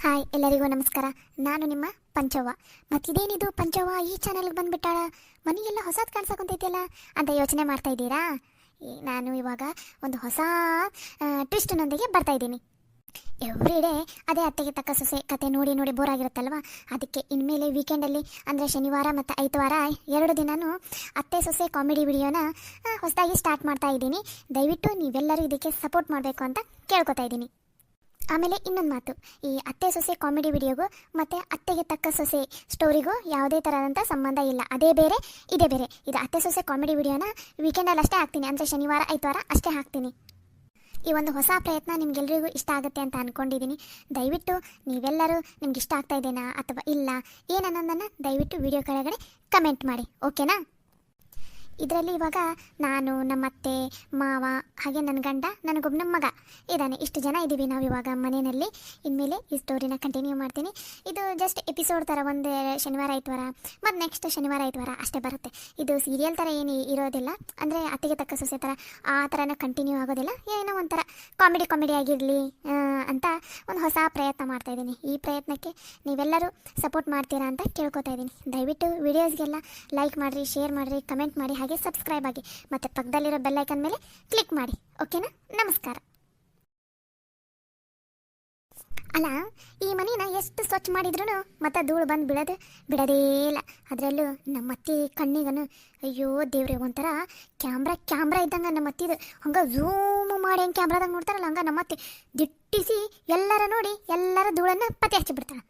Hi ಎಲ್ಲರಿಗೂ ನಮಸ್ಕಾರ. ನಾನು ನಿಮ್ಮ ಪಂಚವ್ವ. ಮತ್ತಿದೇನಿದು ಪಂಚವ್ವ ಈ ಚಾನಲ್ಗೆ ಬಂದುಬಿಟ್ಟಾಳ, ಮನೆಗೆಲ್ಲ ಹೊಸದು ಕಾಣಿಸಕೊಂತೈತಿಯಲ್ಲ ಅಂತ ಯೋಚನೆ ಮಾಡ್ತಾ ಇದ್ದೀರಾ? ನಾನು ಇವಾಗ ಒಂದು ಹೊಸ ಟ್ವಿಸ್ಟ್ನೊಂದಿಗೆ ಬರ್ತಾ ಇದ್ದೀನಿ. ಎವ್ರಿ ಡೇ ಅದೇ ಅತ್ತೆಗೆ ತಕ್ಕ ಸೊಸೆ ಕತೆ ನೋಡಿ ನೋಡಿ ಬೋರ್ ಆಗಿರುತ್ತಲ್ವ, ಅದಕ್ಕೆ ಇನ್ಮೇಲೆ ವೀಕೆಂಡಲ್ಲಿ ಅಂದರೆ ಶನಿವಾರ ಮತ್ತು ಐತವಾರ 2 ದಿನವೂ ಅತ್ತೆ ಸೊಸೆ ಕಾಮಿಡಿ ವಿಡಿಯೋನ ಹೊಸದಾಗಿ ಸ್ಟಾರ್ಟ್ ಮಾಡ್ತಾ ಇದ್ದೀನಿ. ದಯವಿಟ್ಟು ನೀವೆಲ್ಲರೂ ಇದಕ್ಕೆ ಸಪೋರ್ಟ್ ಮಾಡಬೇಕು ಅಂತ ಕೇಳ್ಕೊತಾ ಇದ್ದೀನಿ. ಆಮೇಲೆ ಇನ್ನೊಂದು ಮಾತು, ಈ ಅತ್ತೆ ಸೊಸೆ ಕಾಮಿಡಿ ವಿಡಿಯೋಗೂ ಮತ್ತು ಅತ್ತೆಗೆ ತಕ್ಕ ಸೊಸೆ ಸ್ಟೋರಿಗೂ ಯಾವುದೇ ಥರದಂಥ ಸಂಬಂಧ ಇಲ್ಲ. ಅದೇ ಬೇರೆ ಇದೇ ಬೇರೆ. ಇದು ಅತ್ತೆ ಸೊಸೆ ಕಾಮಿಡಿ ವಿಡಿಯೋನ ವೀಕೆಂಡಲ್ಲಿ ಅಷ್ಟೇ ಹಾಕ್ತೀನಿ, ಅಂದರೆ ಶನಿವಾರ ಐತವಾರ ಅಷ್ಟೇ ಹಾಕ್ತೀನಿ. ಈ ಒಂದು ಹೊಸ ಪ್ರಯತ್ನ ನಿಮ್ಗೆಲ್ರಿಗೂ ಇಷ್ಟ ಆಗುತ್ತೆ ಅಂತ ಅಂದ್ಕೊಂಡಿದ್ದೀನಿ. ದಯವಿಟ್ಟು ನೀವೆಲ್ಲರೂ ನಿಮ್ಗೆ ಇಷ್ಟ ಆಗ್ತಾ ಇದೆನಾ ಅಥವಾ ಇಲ್ಲ ಏನನ್ನೋದನ್ನು ದಯವಿಟ್ಟು ವಿಡಿಯೋ ಕೆಳಗಡೆ ಕಮೆಂಟ್ ಮಾಡಿ, ಓಕೆನಾ? ಇದರಲ್ಲಿ ಇವಾಗ ನಾನು, ನಮ್ಮತ್ತೆ, ಮಾವ, ಹಾಗೆ ನನ್ನ ಗಂಡ, ನನಗೊಬ್ಬ ನಮ್ಮ ಮಗ ಇದ್ದಾನೆ. ಇಷ್ಟು ಜನ ಇದ್ದೀವಿ ನಾವು ಇವಾಗ ಮನೆಯಲ್ಲಿ. ಇನ್ಮೇಲೆ ಈ ಸ್ಟೋರಿನ ಕಂಟಿನ್ಯೂ ಮಾಡ್ತೀನಿ. ಇದು ಜಸ್ಟ್ ಎಪಿಸೋಡ್ ಥರ, ಒಂದು ಶನಿವಾರ ಐತವಾರ ಮತ್ತು ನೆಕ್ಸ್ಟ್ ಶನಿವಾರ ಐತವಾರ ಅಷ್ಟೇ ಬರುತ್ತೆ. ಇದು ಸೀರಿಯಲ್ ಥರ ಏನು ಇರೋದಿಲ್ಲ, ಅಂದರೆ ಅತ್ತಿಗೆ ತಕ್ಕ ಸೊಸೆ ಥರ ಆ ಥರನ ಕಂಟಿನ್ಯೂ ಆಗೋದಿಲ್ಲ. ಏನೋ ಒಂಥರ ಕಾಮಿಡಿ ಆಗಿರಲಿ ಅಂತ ಒಂದು ಹೊಸ ಪ್ರಯತ್ನ ಮಾಡ್ತಾಯಿದ್ದೀನಿ. ಈ ಪ್ರಯತ್ನಕ್ಕೆ ನೀವೆಲ್ಲರೂ ಸಪೋರ್ಟ್ ಮಾಡ್ತೀರಾ ಅಂತ ಕೇಳ್ಕೊತಾ ಇದ್ದೀನಿ. ದಯವಿಟ್ಟು ವಿಡಿಯೋಸ್ಗೆಲ್ಲ ಲೈಕ್ ಮಾಡಿರಿ, ಶೇರ್ ಮಾಡಿರಿ, ಕಮೆಂಟ್ ಮಾಡಿ, ಹಾಗೆ ಸಬ್ಸ್ಕ್ರೈಬ್ ಆಗಿ ಮತ್ತು ಪಕ್ಕದಲ್ಲಿರೋ ಬೆಲ್ ಐಕನ್ ಮೇಲೆ ಕ್ಲಿಕ್ ಮಾಡಿ, ಓಕೆನಾ? ನಮಸ್ಕಾರ. ಅಲ್ಲ, ಈ ಮನೇನ ಎಷ್ಟು ಸ್ವಚ್ಛ ಮಾಡಿದ್ರು ಮತ್ತೆ ಧೂಳು ಬಂದು ಬಿಡೋದೇ ಇಲ್ಲ. ಅದರಲ್ಲೂ ನಮ್ಮ ಅತ್ತಿ ಕಣ್ಣಿಗನು ಅಯ್ಯೋ ದೇವ್ರೆ, ಒಂಥರ ಕ್ಯಾಮ್ರಾ ಇದ್ದಂಗೆ ನಮ್ಮ ಅತ್ತಿದು. ಹಂಗೆ ಝೂಮ್ ಮಾಡಿ ಹೆಂಗೆ ಕ್ಯಾಮ್ರಾದಾಗ ನೋಡ್ತಾರಲ್ಲ, ಹಂಗೆ ನಮ್ಮ ಅತ್ತಿ ದಿಟ್ಟಿಸಿ ಎಲ್ಲರ ನೋಡಿ ಎಲ್ಲರ ಧೂಳನ್ನು ಪತ್ತೆ ಹಚ್ಚಿಬಿಡ್ತಾಳೆ.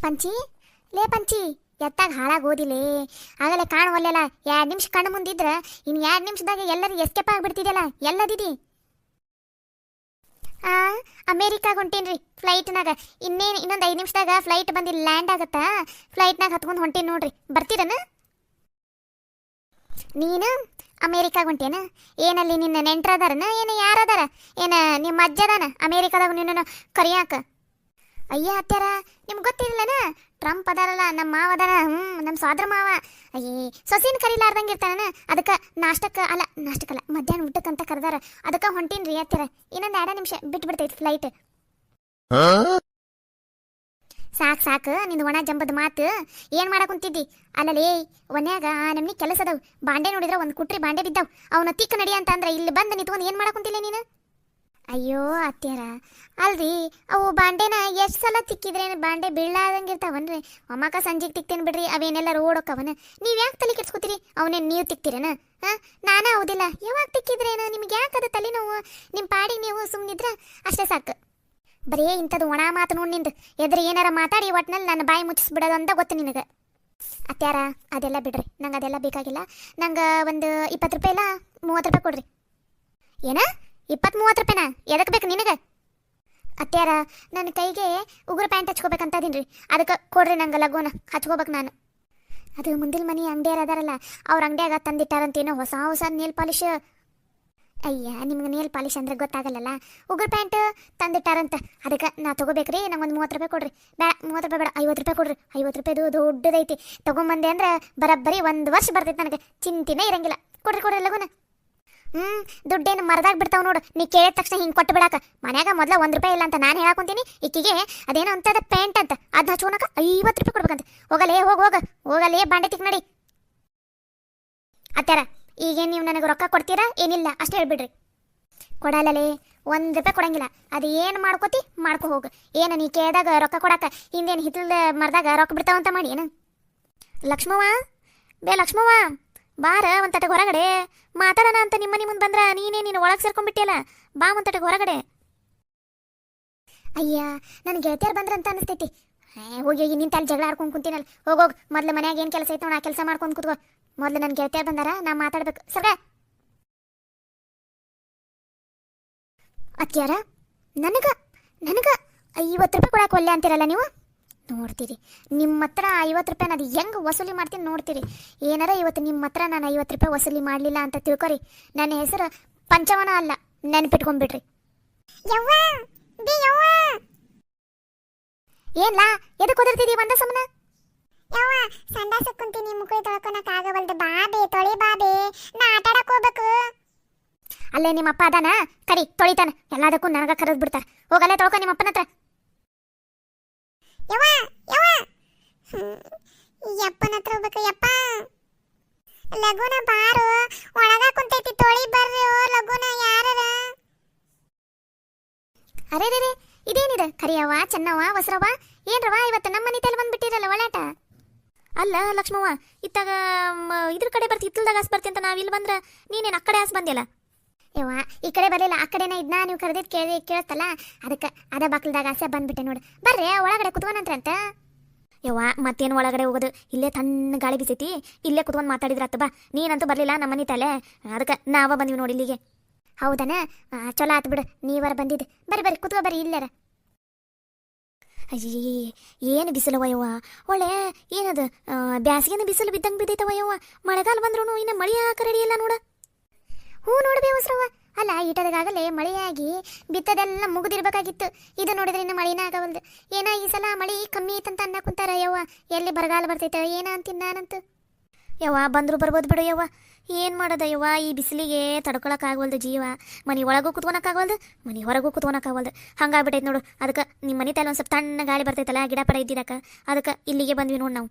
ಪಂಚಿ, ಲೇ ಪಂಚಿ, ಎತ್ತಾಗ ಹಾಳಾಗಿ ಓದಿಲೇ, ಆಗಲೇ ಕಾಣುವಲ್ಲೆಲ್ಲ. 2 ನಿಮಿಷ ಕಣ್ಣು ಮುಂದಿದ್ರೆ ಇನ್ನು 2 ನಿಮಿಷದಾಗ ಎಲ್ಲರಿಗೂ ಎಸ್ಕೇಪ್ ಆಗಿಬಿಡ್ತಿದೆಯಲ್ಲ, ಎಲ್ಲದಿದಿ? ಅಮೇರಿಕಾಗ ಹೊಂಟೀನ್ರಿ ಫ್ಲೈಟ್ನಾಗ. ಇನ್ನೊಂದು 5 ನಿಮಿಷದಾಗ ಫ್ಲೈಟ್ ಬಂದು ಲ್ಯಾಂಡ್ ಆಗತ್ತಾ, ಫ್ಲೈಟ್ನಾಗ ಹತ್ಕೊಂಡು ಹೊಂಟೀನಿ ನೋಡ್ರಿ. ಬರ್ತೀರನ? ನೀನು ಅಮೇರಿಕಾಗ ಹೊಂಟೇನ? ಏನಲ್ಲಿ ನಿನ್ನ ನೆಂಟ್ರದಾರನ ಏನು, ಯಾರದಾರ? ಏನು ನಿಮ್ಮ ಅಜ್ಜದಾನ ಅಮೇರಿಕಾದಾಗ ನಿನ್ನನ್ನು ಕರಿಯಾಕ? ಅಯ್ಯ ಅತ್ಯಾರ, ನಿಮ್ಗೆ ಗೊತ್ತಿರಲ್ಲನ? ಟ್ರಂಪ್ ಅದಾರಲ್ಲ, ನಮ್ಮ ಮಾವ ಅದಾರ, ನಮ್ಮ ಸೋದರ ಮಾವ. ಅಯ್ಯೇ, ಸೊಸೆನ ಕರಿಲಾರ್ದಂಗೆ ಇರ್ತಾನ. ಅದಕ್ಕೆ ನಾಷ್ಟಕ್ಕಲ್ಲ ಮಧ್ಯಾಹ್ನ ಊಟಕ್ಕಂತ ಕರೆದಾರ. ಅದಕ್ಕೆ ಹೊಂಟೀನ್ರಿ ಅತ್ಯಾರ. ಇನ್ನೊಂದು 2 ನಿಮಿಷ ಬಿಟ್ಬಿಡ್ತೈತಿ ಫ್ಲೈಟ್. ಸಾಕು ನಿಂದು ಒಣ ಜಂಬದ ಮಾತು. ಏನು ಮಾಡಕ್ ಕುಂತಿದ್ದಿ? ಅಲ್ಲಲೇ, ಒನ್ಯಾಗ ನಮ್ನಿ ಕೆಲಸ ಅದಾವ. ಬಾಂಡೆ ನೋಡಿದ್ರೆ ಒಂದು ಕುಟ್ರಿ ಬಾಂಡೆ ಬಿದ್ದಾವ್. ಅವನ ತಿಕ್ಕ ನಡಿ ಅಂತ ಅಂದ್ರೆ ಇಲ್ಲಿ ಬಂದು ನಿಂತ್ಕೊಂಡು ಏನು ಮಾಡಕ್ ಕುಂತಿಲ್ಲ ನೀನು? ಅಯ್ಯೋ ಅತ್ಯಾರ, ಅಲ್ರಿ ಅವು ಬಾಂಡೆನ ಎಷ್ಟು ಸಲ ತಿಕ್ಕಿದ್ರೇನು ಬಾಂಡೆ ಬೀಳಾದಂಗೆ ಇರ್ತಾವನ್ರಿ. ಒಮ್ಮಕ ಸಂಜೆಗೆ ತಿಕ್ತೇನೆ ಬಿಡ್ರಿ, ಅವೇನೆಲ್ಲ ರೋಡೋಕ್ಕವನ. ನೀವು ಯಾಕೆ ತಲೆ ಕೆಡ್ಸ್ಕೊತೀರಿ? ಅವನೇನು ನೀವು ತಿಕ್ತೀರೇನ? ನಾನೇ ಹೌದಿಲ್ಲ. ಯಾವಾಗ ತಿಕ್ಕಿದ್ರೇನು? ನಿಮ್ಗೆ ಯಾಕೆ ಅದು ತಲೆನೋವು? ನಿಮ್ಮ ಪಾಡಿಗೆ ನೀವು ಸುಮ್ಮನಿದ್ರ ಅಷ್ಟೇ ಸಾಕು. ಬರೀ ಇಂಥದ್ದು ಒಣ ಮಾತು ನೋಡಿ ನಿಂದು. ಎದುರು ಏನಾರ ಮಾತಾಡಿ ಒಟ್ನಲ್ಲಿ ನನ್ನ ಬಾಯಿ ಮುಚ್ಚಿಸ್ಬಿಡೋದು ಅಂತ ಗೊತ್ತು ನಿನಗೆ. ಅತ್ಯಾರ, ಅದೆಲ್ಲ ಬಿಡ್ರಿ, ನಂಗೆ ಅದೆಲ್ಲ ಬೇಕಾಗಿಲ್ಲ. ನಂಗೆ ಒಂದು 20 ರೂಪಾಯಿ ಇಲ್ಲ 30 ರೂಪಾಯಿ ಕೊಡ್ರಿ. ಏನ 20-30 ರೂಪಾಯಿನ? ಎದಕ್ಕೆ ಬೇಕು ನಿನಗೆ? ಅತ್ಯಾರ, ನನ್ನ ಕೈಗೆ ಉಗುರು ಪ್ಯಾಂಟ್ ಹಚ್ಕೋಬೇಕಂತ ಅದೀನಿ. ಅದಕ್ಕೆ ಕೊಡ್ರಿ ನಂಗೆ ಲಗೋನ ಹಚ್ಕೋಬೇಕು ನಾನು. ಅದು ಮುಂದಿನ ಮನೆ ಅಂಗಡಿಯಾರ ಅದಾರಲ್ಲ, ಅವ್ರ ಅಂಗಡಿಯಾಗ ತಂದಿಟ್ಟಾರಂತೇನೋ ಹೊಸ ನೇಲ್ ಪಾಲಿಶ್. ಅಯ್ಯ, ನಿಮ್ಗೆ ನೇಲ್ ಪಾಲಿಶ್ ಅಂದ್ರೆ ಗೊತ್ತಾಗಲ್ಲಲ್ಲ. ಉಗುರು ಪ್ಯಾಂಟ್ ತಂದಿಟ್ಟಾರಂತ, ಅದಕ್ಕೆ ನಾ ತೊಗೋಬೇಕ್ರಿ. ನಂಗೊಂದು 30 ರೂಪಾಯಿ ಕೊಡ್ರಿ. ಬೇಡ 30 ರೂಪಾಯಿ ಬೇಡ, 50 ರೂಪಾಯಿ ಕೊಡ್ರಿ. 50 ರೂಪಾಯಿದು ದೊಡ್ಡದೈತಿ. ತೊಗೊಂಬಂದೆ ಅಂದ್ರೆ ಬರಬ್ಬರಿ 1 ವರ್ಷ ಬರ್ತೈತೆ ನನಗೆ. ಚಿಂತಿನೇ ಇರಂಗಿಲ್ಲ. ಕೊಡ್ರಿ ಲಗೋನ. ದುಡ್ಡೇನು ಮರದಾಗ ಬಿಡ್ತಾವ ನೋಡು. ನೀ ಕೇಳಿದ ತಕ್ಷಣ ಹಿಂಗೆ ಕೊಟ್ಟು ಬಿಡಾಕ. ಮನ್ಯಾಗ ಮೊದಲ 1 ರೂಪಾಯಿ ಇಲ್ಲ ಅಂತ ನಾನು ಹೇಳಾಕೊಂತೀನಿ. ಈಕಿಗೆ ಅದೇನೋ ಅಂತದ ಪ್ಯಾಂಟ್ ಅಂತ, ಅದನ್ನ ಹಚ್ಕೊಳಕ 50 ರೂಪಾಯಿ ಕೊಡ್ಬೇಕಂತ. ಹೋಗಲೇ ಬಾಂಡೆ ತಿಕ್ ನಡಿ. ಅತ್ಯಾರ, ಈಗೇನು ನೀವು ನನಗೆ ರೊಕ್ಕ ಕೊಡ್ತೀರಾ ಏನಿಲ್ಲ ಅಷ್ಟೇ ಹೇಳ್ಬಿಡ್ರಿ. ಕೊಡಲ್ಲಲೇ, 1 ರೂಪಾಯಿ ಕೊಡಂಗಿಲ್ಲ. ಅದು ಏನು ಮಾಡ್ಕೋತಿ ಮಾಡ್ಕೊ ಹೋಗು. ಏನು ನೀ ಕೇಳಿದಾಗ ರೊಕ್ಕ ಕೊಡಾಕ ಹಿಂದೇನು ಹಿತ್ತಲ ಮರದಾಗ ರೊಕ್ಕ ಬಿಡ್ತಾವಂತ ಮಾಡಿ ಏನು? ಲಕ್ಷ್ಮವ್ವ ಬಾರ ಒಂತಟಗೆ ಹೊರಗಡೆ ಮಾತಾಡೋಣ ಅಂತ. ನಿಮ್ಮ ಮನೆ ಮುಂದೆ ಬಂದ್ರ ನೀನು ಒಳಗೆ ಸೇರ್ಕೊಂಡ್ಬಿಟ್ಟಿಯಲ್ಲ, ಬಾ ಒಂತಟಗೆ ಹೊರಗಡೆ. ಅಯ್ಯ, ನನ್ನ ಗೆಳತಿಯರು ಬಂದ್ರಂತ ಅನಿಸ್ತೈತಿ. ಹೋಗಿ ನಿಂತ ಅಲ್ಲಿ ಜಗಳ ಆಡ್ಕೊಂಡು ಕುಂತೀನಲ್ಲ. ಹೋಗೋಗಿ ಮೊದ್ಲು ಮನ್ಯಾಗ ಏನು ಕೆಲಸ ಐತೆ ನೋಡು, ಆ ಕೆಲಸ ಮಾಡ್ಕೊಂಡು ಕೂತ್ಕೋ. ಮೊದ್ಲು ನನ್ನ ಗೆಳತಿಯರು ಬಂದಾರ, ನಾ ಮಾತಾಡ್ಬೇಕು. ಸರ ಅತ್ಯಾರ, ನನಗ 50 ರೂಪಾಯಿ ಕೊಡಕ್ಕೆ ಒಲ್ಲೆ ಅಂತೀರಲ್ಲ ನೀವು. ನೋಡ್ತೀರಿ ನಿಮ್ಮ ಹತ್ರ 50 ರೂಪಾಯಿ ಅದು ಹೆಂಗೆ ವಸೂಲಿ ಮಾಡ್ತೀನಿ ನೋಡ್ತೀರಿ. ಏನಾರ ಇವತ್ತು ನಿಮ್ಮ ಹತ್ರ ನಾನು 50 ರೂಪಾಯಿ ವಸೂಲಿ ಮಾಡಲಿಲ್ಲ ಅಂತ ತಿಳ್ಕೊರಿ. ನನ್ನ ಹೆಸರು ಪಂಚವನ ಅಲ್ಲ, ನೆನ್ಪಿಟ್ಕೊಂಡ್ಬಿಡ್ರಿ. ಏನ್ಲಾ, ಎದಕ್ಕೆ ಓದಿರ್ತಿದ್ದೀವಿ ಒಂದ ಸಮನ? ಸಂಡಾಸ ಕುಂತೀನಿ, ಮುಖ ತೊಳ್ಕೊಳಕ್ ಆಗವಲ್ದು. ಬಾಬೆ ತೊಳಿ ಬಾಬೆ, ನಾ ಆಟ ಆಡಕ್ ಹೋಗ್ಬೇಕು. ಅಲ್ಲೇ ನಿಮ್ಮ ಅಪ್ಪ ಅದಾನ, ಕರಿ ತೊಳಿತಾನ. ಎಲ್ಲದಕ್ಕೂ ನನಗ ಕರೆದ್ ಬಿಡ್ತಾರ. ಹೋಗಲ್ಲೇ ತೊಳ್ಕೊ ನಿಮ್ಮ ಅಪ್ಪನ ಹತ್ರ. ಯವ್ವ ಯವ್ವ ಯಪ್ಪನ ಹತ್ರ ಹೋಗ್ಬೇಕು ಯಪ್ಪ. ಲಗುನ ಬಾರು ಒಳಗ ಕುಂತೈತಿ ತೊಳಿ ಬರ್ರಿ ಓ ಲಗುನ ಯಾರರ. ಅರೆ ರೇ ಇದೇನಿದೆ ಕರಿಯವ್ವ ಚೆನ್ನವ್ವ ಹೊಸರವ್ವ ಏನ್ರವ ಇವತ್ತು ನಮ್ಮ ಮನೆ ತಲೆ ಬಂದ್ಬಿಟ್ಟಿರಲ್ಲ ಒಳಾಟ. ಅಲ್ಲ ಲಕ್ಷ್ಮವ್ವ ಇತ್ತಾಗ ಇದ್ರ ಕಡೆ ಬರ್ತಿ ಹಿತ್ತಲ್ದಾಗ ಹಾಸ್ ಬರ್ತಿ ಅಂತ ನಾವಿಲ್ಲಿ ಬಂದ್ರೆ ನೀನೇನು ಆ ಕಡೆ ಹಾಸ್ ಬಂದಿಲ್ಲ. ಯವ್ವ ಈ ಕಡೆ ಬರಲಿಲ್ಲ ಆ ಕಡೆನೇ ಇದನ್ನ ನೀವು ಕರೆದಿದ್ದು ಕೇಳಿಸ್ತಲ್ಲ ಅದಕ್ಕೆ ಅದ ಬಾಕ್ಲದಾಗ ಆಸೆ ಬಂದ್ಬಿಟ್ಟೆ ನೋಡಿ. ಬರ್ರಿ ಒಳಗಡೆ ಕುತ್ಕೊಂಡ್ರಂತ ಅಂತ. ಯವ್ವ ಮತ್ತೇನು ಒಳಗಡೆ ಹೋಗೋದು ಇಲ್ಲೇ ತಣ್ಣ ಗಾಳಿ ಬಿಸೈತಿ ಇಲ್ಲೇ ಕುತ್ಕೊಂಡು ಮಾತಾಡಿದ್ರತ್ತ ಬಾ. ನೀನಂತೂ ಬರಲಿಲ್ಲ ನಮ್ಮನೆ ತಲೆ ಅದಕ್ಕೆ ನಾವ ಬಂದಿವಿ ನೋಡಿ ಇಲ್ಲಿಗೆ. ಹೌದನ ಚಲೋ ಆತು ಬಿಡು ನೀವರ ಬಂದಿದ್ದು. ಬರ್ರಿ ಬರ್ರಿ ಕುತ್ಕೋ ಬರ್ರಿ ಇಲ್ಲಾರ. ಅಯ್ಯೇ ಏನು ಬಿಸಿಲವ ಯವ್ವ ಒಳ್ಳೆ ಏನದು ಬ್ಯಾಸಿಗೆನ ಬಿಸಿಲು ಬಿದ್ದಂಗೆ ಬಿದ್ದೈತವ ಯವ್ವ. ಮಳೆಗಾಲ ಬಂದ್ರೂ ಇನ್ನು ಮಳೆ ಹಾಕ ರೆಡಿ ಇಲ್ಲ ನೋಡ. ಹ್ಞೂ ನೋಡ್ಬೇ ಹೊಸ್ರವ್ವ ಅಲ್ಲ ಈಟದಾಗಲೇ ಮಳೆಯಾಗಿ ಬಿತ್ತದೆಲ್ಲ ಮುಗಿದಿರ್ಬೇಕಾಗಿತ್ತು. ಇದು ನೋಡಿದ್ರೆ ಇನ್ನು ಮಳಿನ ಆಗವಲ್ದು. ಏನ ಈ ಸಲ ಮಳೆ ಕಮ್ಮಿ ಐತಂತ ಅನ್ನ ಕುಂತಾರ ಯವ್ವ. ಎಲ್ಲಿ ಬರಗಾಲ ಬರ್ತೈತೆ ಏನ ಅಂತೀನಿ ನಾನಂತೂ. ಯವ್ವ ಬಂದರೂ ಬರ್ಬೋದು ಬಿಡು ಯವ್ವ. ಏನು ಮಾಡೋದ ಯವ್ವ ಈ ಬಿಸಿಲಿಗೆ ತಡ್ಕೊಳಕ್ಕಾಗವಲ್ದು ಜೀವ. ಮನೆ ಒಳಗೂ ಕುತ್ಕೊಳಕ್ಕಾಗವಲ್ದು ಮನೆ ಹೊರಗೂ ಕುತ್ಕೊಳಕ್ಕಾಗವಲ್ದು ಹಂಗಾಗ್ಬಿಟ್ಟೈತೆ ನೋಡು. ಅದಕ್ಕೆ ನಿಮ್ಮ ಮನೆ ತಲೆ ಒಂದು ಸ್ವಲ್ಪ ತಣ್ಣ ಗಾಳಿ ಬರ್ತೈತಲ್ಲ ಗಿಡ ಪಡ ಇದ್ದಿದ್ದಕ್ಕೆ ಅದಕ್ಕೆ ಇಲ್ಲಿಗೆ ಬಂದ್ವಿ ನೋಡಿ ನಾವು.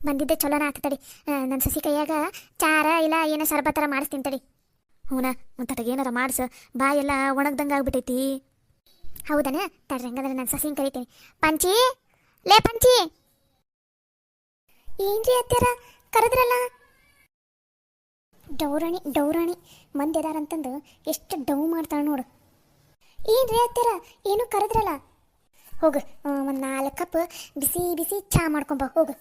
ಬಂದಿದ್ದೆ ಚಲೋನ ಆಗ್ತಡಿ. ನನ್ನ ಸಸಿ ಕೈಯಾಗ ಚಾರ ಇಲ್ಲ ಏನೋ ಶರಬತ್ತರ ಮಾಡಿಸ್ತೀನಿ ತಡಿ. ಹೂನಾ ಒಂದು ತಟಗೆ ಏನಾರ ಮಾಡ್ಸ ಬಾಯೆಲ್ಲ ಒಣಗ್ದಂಗೆ ಆಗ್ಬಿಟ್ಟೈತಿ. ಹೌದನ ತಡ್ರಿ ಹಂಗಂದ್ರೆ ನಾನು ಸಸಿನ ಕರಿತೀನಿ. ಪಂಚಿ ಲೇ ಪಂಚಿ ಏನ್ರಿ ಅತ್ಯಾರ ಕರೆದ್ರಲ್ಲ. ಡೌರಾಣಿ ಮಂದಿ ಅದಾರಂತಂದು ಎಷ್ಟು ಡೌ ಮಾಡ್ತಾಳೆ ನೋಡು. ಏನ್ರಿ ಅತ್ಯಾರ ಏನು ಕರೆದ್ರಲ್ಲ. ಹೋಗು ಒಂದು 4 ಕಪ್ ಬಿಸಿ ಬಿಸಿ ಚಹಾ ಮಾಡ್ಕೊಂಬ ಹೋಗು.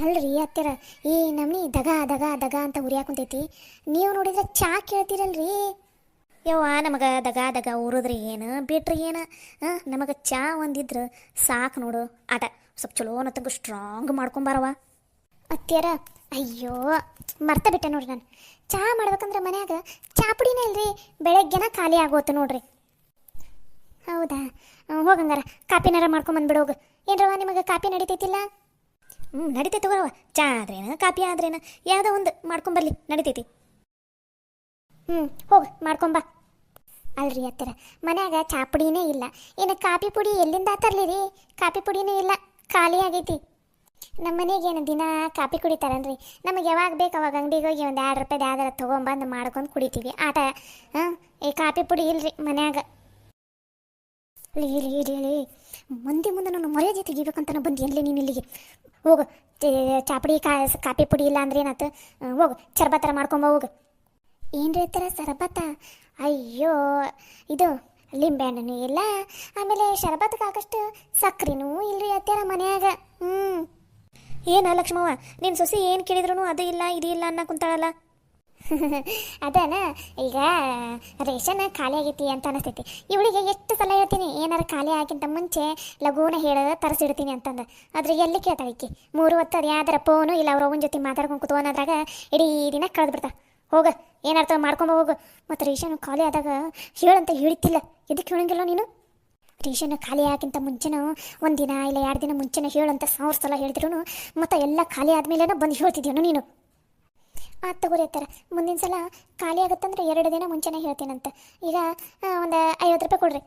ಅಲ್ರಿ ಅತ್ಯಾರ ಈ ನಮ್ನಿ ದಗ ದಗ ದಗ ಅಂತ ಉರಿಯಾಕುಂತೈತಿ. ನೀವು ನೋಡಿದ್ರೆ ಚಾ ಕೇಳ್ತೀರಲ್ರಿ. ಯವ್ವ ನಮಗೆ ದಗ ದಗ ಉರಿದ್ರಿ ಏನು ಬಿಟ್ರಿ ಏನು ನಮಗೆ ಚಾ ಒಂದಿದ್ರೆ ಸಾಕು ನೋಡು. ಆಟ ಸ್ವಲ್ಪ ಚಲೋ ಅನ್ನತಂಗ ಸ್ಟ್ರಾಂಗ್ ಮಾಡ್ಕೊಂಬಾರವ ಅತ್ಯಾರ. ಅಯ್ಯೋ ಮರ್ತ ಬಿಟ್ಟೆ ನೋಡ್ರಿ ನಾನು. ಚಹಾ ಮಾಡ್ಬೇಕಂದ್ರೆ ಮನ್ಯಾಗ ಚಾ ಪುಡಿನೇ ಇಲ್ರಿ. ಬೆಳಗ್ಗೆನ ಖಾಲಿ ಆಗೋತು ನೋಡ್ರಿ. ಹೌದಾ ಹೋಗಂಗಾರ ಕಾಪಿನಾರ ಮಾಡ್ಕೊಂಬಂದ್ಬಿಡು ಹೋಗು. ಏನ್ರವ ನಿಮಗೆ ಕಾಪಿ ನಡಿತೈತಿಲ್ಲ. ನಡಿತೈತಿ ತಗೋರವ. ಚಾ ಆದ್ರೇನ ಕಾಪಿ ಆದ್ರೇನ ಯಾವುದೋ ಒಂದು ಮಾಡ್ಕೊಂಬರ್ಲಿ ನಡಿತೈತಿ. ಹೋಗು ಮಾಡ್ಕೊಂಬ. ಅಲ್ರಿ ಅತ್ತರ ಮನ್ಯಾಗ ಚಾ ಪುಡಿನೇ ಇಲ್ಲ. ಏನು ಕಾಪಿ ಪುಡಿ ಎಲ್ಲಿಂದ ತರ್ಲಿರಿ. ಕಾಪಿ ಪುಡಿನೇ ಇಲ್ಲ ಖಾಲಿ ಆಗೈತಿ. ನಮ್ಮ ಮನೆಗೇನು ದಿನ ಕಾಪಿ ಕುಡಿತಾರನ್ರಿ. ನಮಗೆ ಯಾವಾಗ ಬೇಕು ಅವಾಗ ಅಂಗಡಿಗೆ ಹೋಗಿ ಒಂದು 2 ರೂಪಾಯಿ ಯಾವ್ದಾರ ತೊಗೊಂಬಂದು ಮಾಡ್ಕೊಂಡು ಕುಡಿತೀವಿ ಆಟ. ಈ ಕಾಪಿ ಪುಡಿ ಇಲ್ರಿ ಮನ್ಯಾಗ. ಹೇಳಿ ಮಂದಿ ಮುಂದೆ ನಾನು ಮರ್ಯಾದೆ ತೆಗಿಬೇಕಂತ ಬಂದು ಎಲ್ಲಿ ನೀನು ಇಲ್ಲಿಗೆ ಹೋಗು. ಚಾಪುಡಿ ಕಾಪಿ ಪುಡಿ ಇಲ್ಲ ಅಂದ್ರೆ ಏನಾಯ್ತು. ಹೋಗು ಶರಬತ್ತರ ಮಾಡ್ಕೊಂಬ ಹೋಗು. ಏನ್ರಿ ಥರ ಶರಬತ್ತ. ಅಯ್ಯೋ ಇದು ಲಿಂಬೆಹಣ್ಣು ಇಲ್ಲ ಆಮೇಲೆ ಶರಬತ್ಗೆ ಹಾಕಷ್ಟು ಸಕ್ರಿನೂ ಇಲ್ರಿ ಅತ್ಯಾರ ಮನ್ಯಾಗ. ಏನ ಲಕ್ಷ್ಮವ್ವ ನಿನ್ನ ಸೊಸಿ ಏನು ಕೇಳಿದ್ರು ಅದು ಇಲ್ಲ ಇದು ಇಲ್ಲ ಅನ್ನ ಕುಂತಾಳಲ್ಲ. ಅದೇನ ಈಗ ರೇಷನ್ ಖಾಲಿ ಆಗೈತಿ ಅಂತ ಅನಿಸ್ತೈತಿ. ಇವಳಿಗೆ ಎಷ್ಟು ಸಲ ಹೇಳ್ತೀನಿ ಏನಾರು ಖಾಲಿ ಆಗಿಂತ ಮುಂಚೆ ಲಘೂನ ಹೇಳೋದು ತರಿಸಿಡ್ತೀನಿ ಅಂತಂದು. ಆದ್ರೆ ಎಲ್ಲಿ ಕೇಳ್ತಾಳಿಕ್ಕಿ 3 ಹೊತ್ತು ಅದು ಯಾವ್ದಾರ ಫೋನು ಇಲ್ಲ ಅವ್ರ ಅವನ ಜೊತೆ ಮಾತಾಡ್ಕೊಂಡು ಕುತ್ಕೊಳೋದ್ರಾಗ ಇಡೀ ದಿನ ಕಳೆದು ಬಿಡ್ತಾ. ಹೋಗ ಏನಾರ್ಥ ಮಾಡ್ಕೊಂಬ ಹೋಗು. ಮತ್ತು ರೇಷನ್ ಖಾಲಿ ಆದಾಗ ಹೇಳಂತ ಹೇಳಿತ್ತಿಲ್ಲ. ಎದಕ್ಕೆ ಹೇಳಂಗಿಲ್ಲ ನೀನು. ರೇಷನ್ ಖಾಲಿ ಆಗಿಂತ ಮುಂಚೆನೂ 1 ದಿನ ಇಲ್ಲ 2 ದಿನ ಮುಂಚೆನೇ ಹೇಳಂತ 1000 ಸಲ ಹೇಳ್ತಿರು. ಮತ್ತು ಎಲ್ಲ ಖಾಲಿ ಆದ್ಮೇಲೆ ಬಂದು ಹೇಳ್ತಿದ್ಯನು ನೀನು. ತಗೋರಿ ಅತ್ತಾರ ಮುಂದಿನ ಸಲ ಖಾಲಿ ಆಗುತ್ತಂದ್ರೆ 2 ದಿನ ಮುಂಚೆನೇ ಹೇಳ್ತೀನಂತ. ಈಗ ಒಂದು 50 ರೂಪಾಯಿ ಕೊಡ್ರಿ.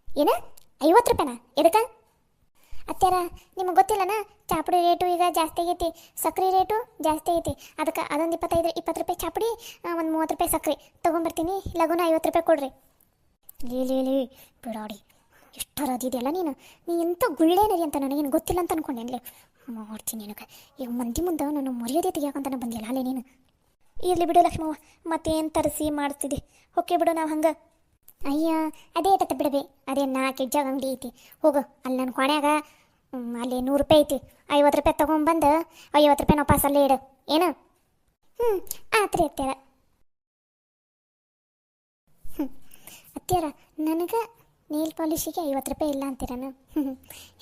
ಏನು 50 ರೂಪಾಯಿನಾ ಎದಕ್ಕೆ ಅತ್ಯಾರ ನಿಮಗೆ ಗೊತ್ತಿಲ್ಲನ. ಚಾಪುಡಿ ರೇಟು ಈಗ ಜಾಸ್ತಿ ಆಗೈತಿ. ಸಕ್ರೆ ರೇಟು ಜಾಸ್ತಿ ಐತಿ. ಅದಕ್ಕೆ ಅದೊಂದು 20 ರೂಪಾಯಿ ಚಾಪುಡಿ ಒಂದು 30 ರೂಪಾಯಿ ಸಕ್ರೆ ತೊಗೊಂಬರ್ತೀನಿ. ಲಘುನ 50 ರೂಪಾಯಿ ಕೊಡ್ರಿ. ಲೀ ಬಿಡಾಡಿ ಎಷ್ಟರ ಅದಿದೆಯಲ್ಲ ನೀನು ಎಂಥ ಗುಳ್ಳೇನರಿ ಅಂತ ನನಗೇನು ಗೊತ್ತಿಲ್ಲ ಅಂತ ಅನ್ಕೊಂಡೇನ್ಲಿ. ಮಾಡ್ತೀನಿ ನಿನಗೆ ಈಗ ಮಂದಿ ಮುಂದೆ ನಾನು ಮರ್ಯಾದೆ ತೆಗಿಯಾಕಂತಾನೆ ಬಂದಿಲ್ಲ ಅಲ್ಲೇ ನೀನು. ಇರಲಿ ಬಿಡು ಲಕ್ಷ್ಮವ್ವ ಮತ್ತೇನು ತರಿಸಿ ಮಾಡ್ತಿದ್ದೆ. ಓಕೆ ಬಿಡು ನಾವು ಹಂಗೆ. ಅಯ್ಯ ಅದೇ ತತ್ತ ಬಿಡಬೇ ಅದೇ 4 ಕೆಜ್ಜಾಗ ಅಂಗಡಿ ಐತಿ. ಹೋಗು ಅಲ್ಲಿ ನನ್ನ ಕೊನೆಯಾಗ ಅಲ್ಲಿ 100 ರೂಪಾಯಿ ಐತಿ. 50 ರೂಪಾಯಿ ತೊಗೊಂಬಂದು 50 ರೂಪಾಯಿ ನಾವು ಪಾಸಲ್ಲೇ ಇಡು ಏನು. ಆತ್ರಿ ಅತ್ಯಾರ. ಅತ್ಯಾರ ನನಗೆ ನೇಲ್ ಪಾಲಿಶಿಗೆ 50 ರೂಪಾಯಿ ಇಲ್ಲ ಅಂತೀರನು.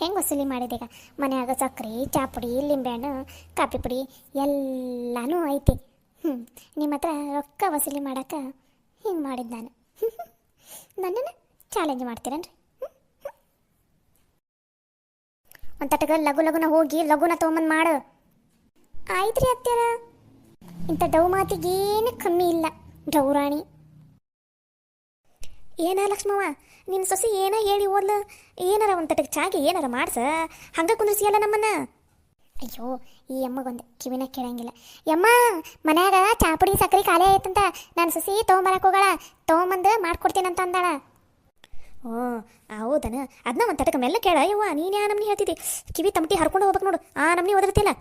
ಹೆಂಗೆ ವಸೂಲಿ ಮಾಡಿದೀಗ. ಮನ್ಯಾಗ ಸಕ್ರೆ ಚಾಪುಡಿ ಲಿಂಬೆಹಣ್ಣು ಕಾಪಿ ಪುಡಿ ಎಲ್ಲನೂ ಐತಿ. ನಿಮ್ಮ ಹತ್ರ ರೊಕ್ಕ ವಸೂಲಿ ಮಾಡೋಕೆ ಹಿಂಗೆ ಮಾಡಿದ್ದು ನಾನು. ನನ್ನನ್ನು ಚಾಲೆಂಜ್ ಮಾಡ್ತೀರನ್ರಿ. ಒಂದು ತಟಗ ಲಘುನ ಹೋಗಿ ಲಘುನ ತೊಗೊಂಬಂದು ಮಾಡು. ಆಯ್ತು ರೀ ಅತ್ಯಾರ. ಇಂಥ ಡವ್ ಮಾತಿಗೇನು ಕಮ್ಮಿ ಇಲ್ಲ ಡೌರಾಣಿ. ಏನ ಲಕ್ಷ್ಮವ್ವ ನಿನ್ನ ಸೊಸಿ ಏನ ಹೇಳಿ ಓದ್ಲ ಏನಾರ ಒಂದು ತಟಕ್ ಚಾಗಿ ಏನಾರ ಮಾಡ್ಸ ಹಂಗ ಕುಂದ್ರಿಸಿಯಲ್ಲ ನಮ್ಮನ್ನ. ಅಯ್ಯೋ ಈ ಅಮ್ಮಗೊಂದು ಕಿವಿನ ಕೇಳಂಗಿಲ್ಲ. ಯಮ್ಮ ಮನ್ಯಾಗ ಚಾಪುಡಿ ಸಕ್ಕರೆ ಖಾಲಿ ಆಯ್ತಂತ ನಾನು ಸಸಿ ತೊಗೊಂಬರಕ್ಕೆ ಹೋಗಳ, ತೊಗೊಂಬಂದು ಮಾಡ್ಕೊಡ್ತೀನಂತ ಅಂದಾಳ. ಓ ಹೌದನ, ಅದನ್ನ ಒಂದು ತಟಕ ಮೆಲ್ಲ ಕೇಳ ಯವ್ವ. ನೀನು ಯಾ ನಮ್ನಿ ಹೇಳ್ತಿದ್ದಿ, ಕಿವಿ ತಮಟಿ ಹರ್ಕೊಂಡು ಹೋಗ್ಬೇಕು ನೋಡು, ಆ ನಮ್ನಿ ಒದರ್ತಿಲ್ಲ.